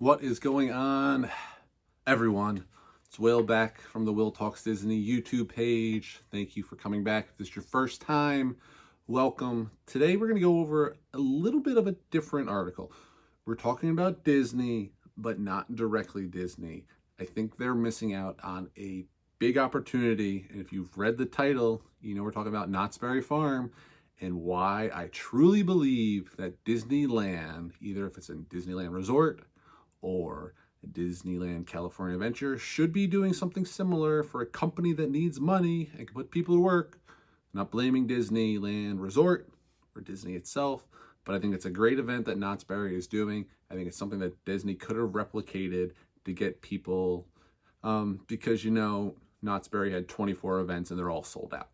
What is going on, everyone? It's Will back from the Will Talks Disney YouTube page. Thank you for coming back. If this is your first time, welcome. Today we're going to go over a little bit of a different article. We're talking about Disney, but not directly Disney. I think they're missing out on a big opportunity. And if you've read the title, you know we're talking about Knott's Berry Farm and why I truly believe that Disneyland, either if it's in Disneyland Resort or Disneyland California Adventure, should be doing something similar for a company that needs money and can put people to work. I'm not blaming Disneyland Resort or Disney itself, but I think it's a great event that Knott's Berry is doing. I think it's something that Disney could have replicated to get people, because Knott's Berry had 24 events and they're all sold out.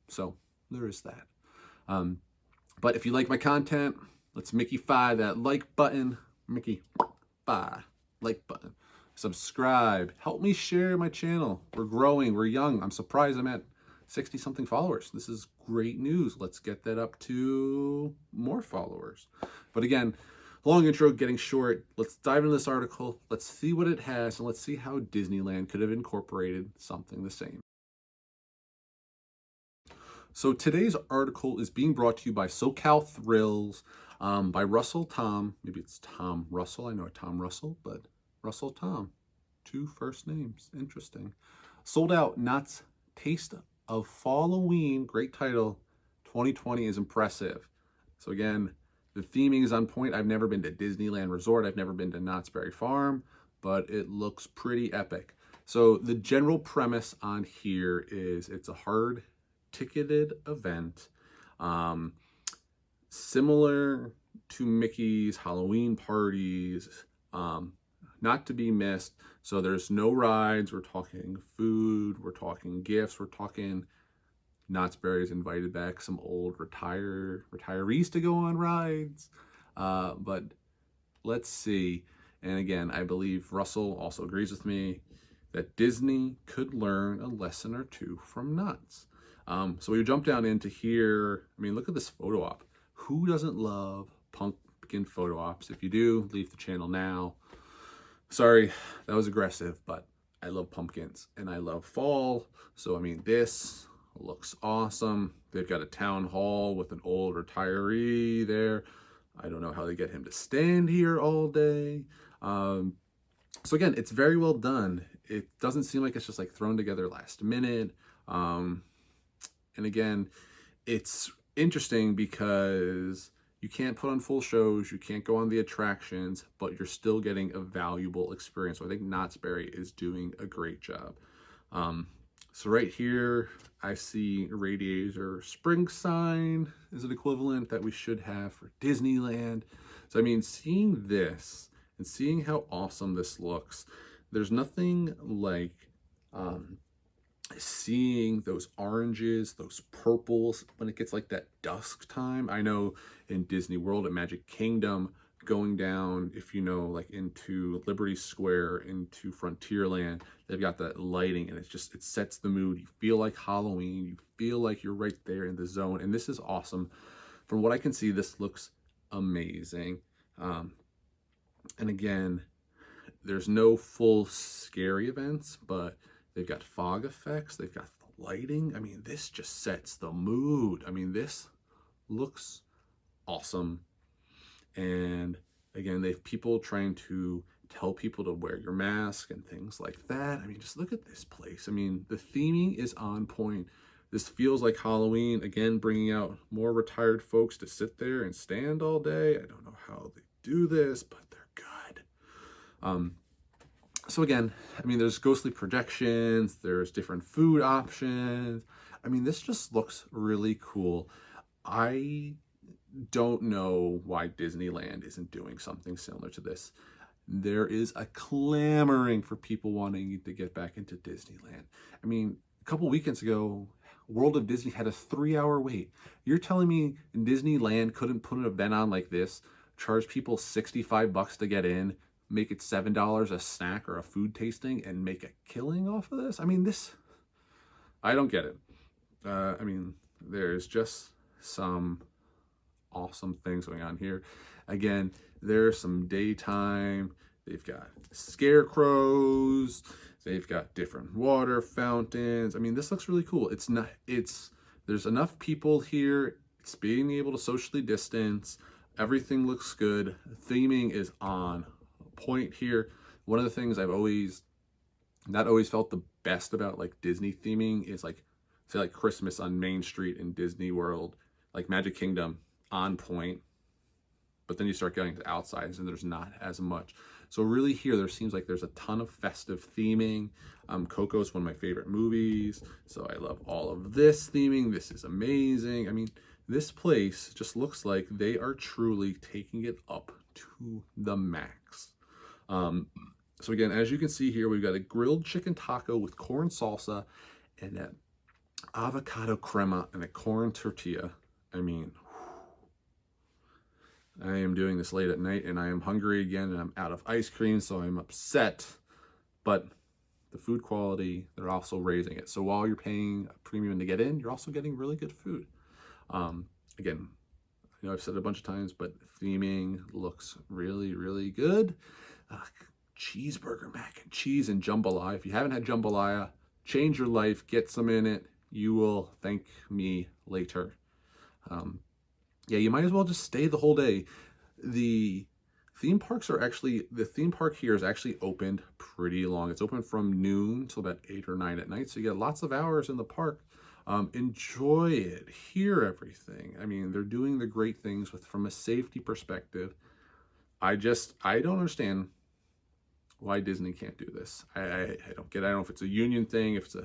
So there is that. But if you like my content, let's Mickey-fy that like button. Like button, subscribe, help me share my channel. We're growing, we're young. I'm surprised I'm at 60 something followers. This is great news. Let's get that up to more followers. But again, long intro getting short. Let's dive into this article. Let's see what it has, and let's see how Disneyland could have incorporated something the same. So today's article is being brought to you by SoCal Thrills, by Russell Tom. Maybe it's Tom Russell. I know a Tom Russell, but Russell Tom. 2 first names. Interesting. Sold out Knott's Taste of Fall-O-Ween. Great title. 2020 is impressive. So again, the theming is on point. I've never been to Disneyland Resort. I've never been to Knott's Berry Farm, but it looks pretty epic. So the general premise on here is it's a hard ticketed event, similar to Mickey's Halloween parties, not to be missed. So there's no rides. We're talking food, we're talking gifts, we're talking Knott's Berry's invited back some old retirees to go on rides. But let's see. And again, I believe Russell also agrees with me that Disney could learn a lesson or two from Knott's. So we jump down into here. I mean, look at this photo op. Who doesn't love pumpkin photo ops? If you do, leave the channel now. Sorry, that was aggressive, but I love pumpkins and I love fall. So, I mean, this looks awesome. They've got a town hall with an old retiree there. I don't know how they get him to stand here all day. So again, it's very well done. It doesn't seem like it's just like thrown together last minute. And again, it's interesting because you can't put on full shows, you can't go on the attractions, but you're still getting a valuable experience. So I think Knott's Berry is doing a great job. So right here, I see Radiator Spring sign is an equivalent that we should have for Disneyland. So I mean, seeing this and seeing how awesome this looks, there's nothing like seeing those oranges, those purples when it gets like that dusk time. I know in Disney World at Magic Kingdom, going down, if you know, like into Liberty Square, into Frontierland, they've got that lighting and it sets the mood. You feel like Halloween, you feel like you're right there in the zone, and this is awesome. From what I can see, this looks amazing. And again, there's no full scary events, but they've got fog effects, they've got the lighting. I mean, this just sets the mood. I mean, this looks awesome. And again, they have people trying to tell people to wear your mask and things like that. I mean, just look at this place. I mean, the theming is on point. This feels like Halloween. Again, bringing out more retired folks to sit there and stand all day. I don't know how they do this, but they're good. So again, I mean, there's ghostly projections, there's different food options. I mean, this just looks really cool. I don't know why Disneyland isn't doing something similar to this. There is a clamoring for people wanting to get back into Disneyland. I mean, a couple weekends ago, World of Disney had a 3-hour wait. You're telling me Disneyland couldn't put an event on like this, charge people $65 to get in, make it $7 a snack or a food tasting, and make a killing off of this? I mean, I don't get it. I mean, there's just some awesome things going on here. Again, there's some daytime They've got scarecrows. They've got different water fountains. I mean, this looks really cool. There's enough people here. It's being able to socially distance. Everything looks good. Theming is on point here. One of the things I've always not always felt the best about like Disney theming is like, say like Christmas on Main Street in Disney World, like Magic Kingdom on point. But then you start getting to outsides and there's not as much. So really here, there seems like there's a ton of festive theming. Coco is one of my favorite movies. So I love all of this theming. This is amazing. I mean, this place just looks like they are truly taking it up to the max. So again, as you can see here, we've got a grilled chicken taco with corn salsa and that avocado crema and a corn tortilla. I mean, I am doing this late at night and I am hungry again and I'm out of ice cream, so I'm upset. But the food quality, they're also raising it. So while you're paying a premium to get in, you're also getting really good food. Again, I know I've said it a bunch of times, but theming looks really, really good. Cheeseburger, mac and cheese, and jambalaya. If you haven't had jambalaya, change your life, get some in it. You will thank me later. Yeah, you might as well just stay the whole day. The theme park here is actually opened pretty long. It's open from noon till about 8 or 9 at night. So you get lots of hours in the park. Enjoy it, hear everything. I mean, they're doing the great things from a safety perspective. I don't understand why Disney can't do this. I don't get it. I don't know if it's a union thing, if it's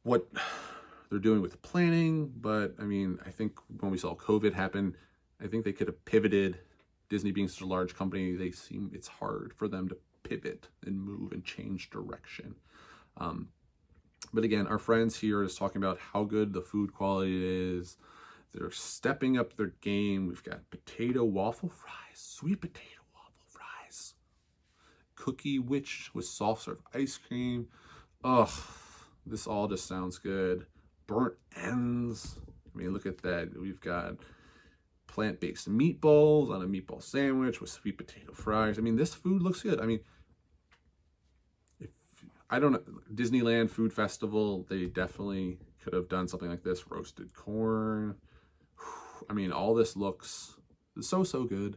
what they're doing with planning, but I mean, I think when we saw COVID happen, I think they could have pivoted. Disney being such a large company, it's hard for them to pivot and move and change direction. But again, our friends here is talking about how good the food quality is. They're stepping up their game. We've got potato waffle fries, sweet potato waffle fries, cookie witch with soft serve ice cream. Ugh, this all just sounds good. Burnt ends. I mean, look at that. We've got plant-based meatballs on a meatball sandwich with sweet potato fries. I mean, this food looks good. I mean, I don't know, Disneyland Food Festival, they definitely could have done something like this. Roasted corn. I mean, all this looks so good.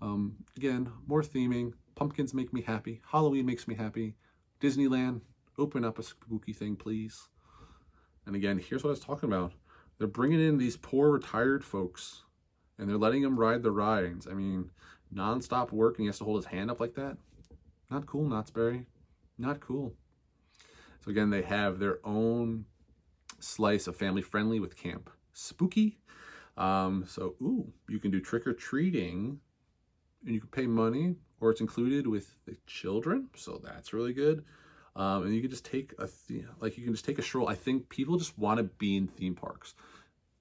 Again, more theming. Pumpkins make me happy. Halloween makes me happy. Disneyland, open up a spooky thing, please. And again, here's what I was talking about. They're bringing in these poor retired folks and they're letting them ride the rides. I mean, nonstop work and he has to hold his hand up like that. Not cool, Knott's Berry. Not cool. So again, they have their own slice of family friendly with Camp Spooky. Ooh, you can do trick-or-treating and you can pay money or it's included with the children. So that's really good. And you can just take a stroll. I think people just want to be in theme parks.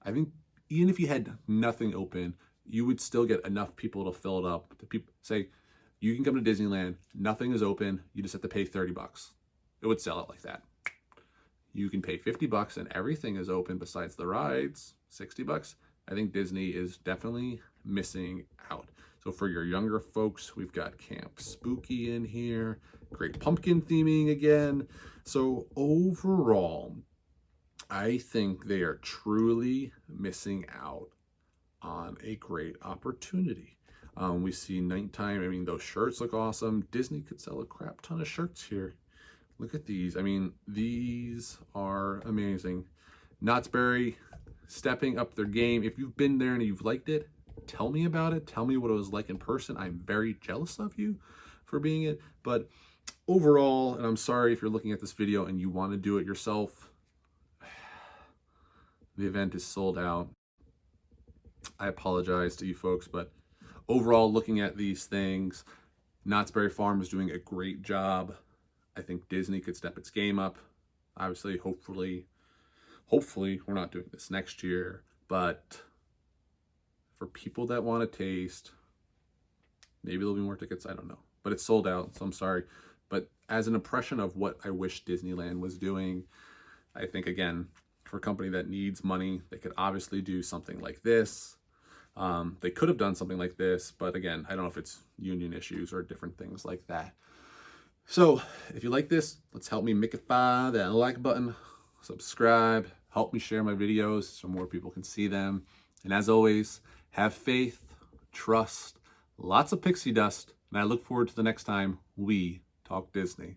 I think even if you had nothing open, you would still get enough people to fill it up. The people say, you can come to Disneyland, nothing is open, you just have to pay $30. It would sell it like that. You can pay $50 and everything is open besides the rides, $60. I think Disney is definitely missing out. So for your younger folks, we've got Camp Spooky in here, great pumpkin theming again. So overall, I think they are truly missing out on a great opportunity. We see nighttime. I mean, those shirts look awesome. Disney could sell a crap ton of shirts here. Look at these. I mean, these are amazing. Knott's Berry stepping up their game. If you've been there and you've liked it, tell me about it. Tell me what it was like in person. I'm very jealous of you for being it. But overall, and I'm sorry if you're looking at this video and you want to do it yourself, the event is sold out. I apologize to you folks, but overall, looking at these things, Knott's Berry Farm is doing a great job. I think Disney could step its game up. Obviously, hopefully we're not doing this next year, but for people that want to taste, maybe there'll be more tickets, I don't know. But it's sold out, so I'm sorry. But as an impression of what I wish Disneyland was doing, I think, again, for a company that needs money, they could obviously do something like this. They could have done something like this, but again, I don't know if it's union issues or different things like that. So if you like this, let's help me make that like button, subscribe, help me share my videos so more people can see them. And as always, have faith, trust, lots of pixie dust, and I look forward to the next time we talk Disney.